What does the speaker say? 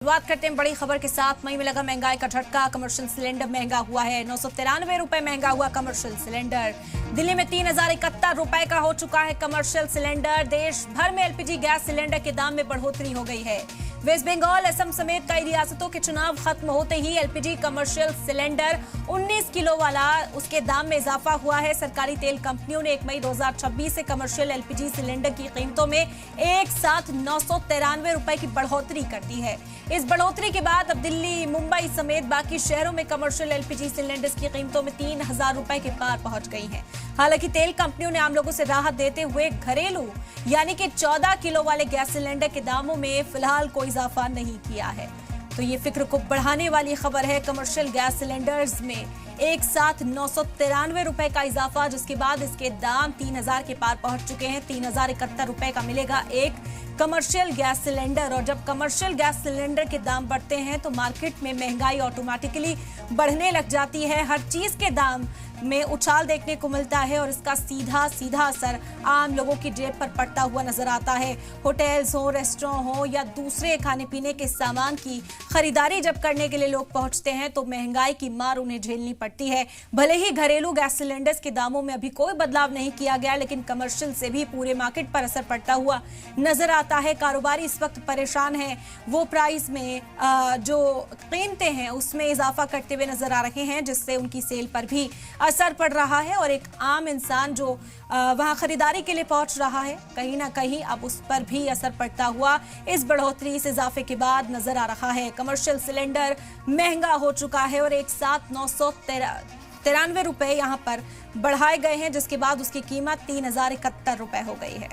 शुरुआत करते हैं बड़ी खबर के साथ। मई में लगा महंगाई का झटका, कमर्शियल सिलेंडर महंगा हुआ है। 993 रुपए महंगा हुआ कमर्शियल सिलेंडर। दिल्ली में 3071 रुपए का हो चुका है कमर्शियल सिलेंडर। देश भर में एलपीजी गैस सिलेंडर के दाम में बढ़ोतरी हो गई है। वेस्ट बंगाल, असम समेत कई रियासतों के चुनाव खत्म होते ही एलपीजी कमर्शियल सिलेंडर 19 किलो वाला उसके दाम में इजाफा हुआ है। सरकारी तेल कंपनियों ने 1 मई 2026 से कमर्शियल एलपीजी सिलेंडर की कीमतों में एक साथ 993 रुपए की बढ़ोतरी कर दी है। इस बढ़ोतरी के बाद अब दिल्ली, मुंबई समेत बाकी शहरों में कमर्शियल एलपीजी सिलेंडर्स की कीमतों में 3000 रुपए के पार पहुंच गई हैं। हालांकि तेल कंपनियों ने आम लोगों से राहत देते हुए घरेलू यानी कि 14 किलो वाले गैस सिलेंडर के दामों में फिलहाल कोई इजाफा नहीं किया है। तो ये फिक्र को बढ़ाने वाली खबर है। कमर्शियल गैस सिलेंडर्स में एक साथ 993 रुपए का इजाफा, जिसके बाद इसके दाम 3000 के पार पहुंच चुके हैं। 3071 रुपए का मिलेगा एक कमर्शियल गैस सिलेंडर। और जब कमर्शियल गैस सिलेंडर के दाम बढ़ते हैं तो मार्केट में महंगाई ऑटोमेटिकली बढ़ने लग जाती है। हर चीज के दाम में उछाल देखने को मिलता है और इसका सीधा असर आम लोगों की जेब पर पड़ता हुआ नजर आता है। होटल्स हो, रेस्टोरेंट हो या दूसरे खाने पीने के सामान की खरीदारी जब करने के लिए लोग पहुंचते हैं तो महंगाई की मार उन्हें झेलनी पड़ती है। भले ही घरेलू गैस सिलेंडर्स के दामों में अभी कोई बदलाव नहीं किया गया, लेकिन कमर्शियल से भी पूरे मार्केट पर असर पड़ता हुआ नजर आता है। कारोबारी इस वक्त परेशान है, वो प्राइस में जो कीमतें हैं उसमें इजाफा करते हुए नजर आ रहे हैं, जिससे उनकी सेल पर भी असर पड़ रहा है। और एक आम इंसान जो वहां खरीदारी के लिए पहुंच रहा है, कहीं ना कहीं अब उस पर भी असर पड़ता हुआ इस बढ़ोतरी, इस इजाफे के बाद नजर आ रहा है। कमर्शियल सिलेंडर महंगा हो चुका है और एक साथ 993 रुपए यहां पर बढ़ाए गए हैं, जिसके बाद उसकी कीमत 3071 रुपए हो गई है।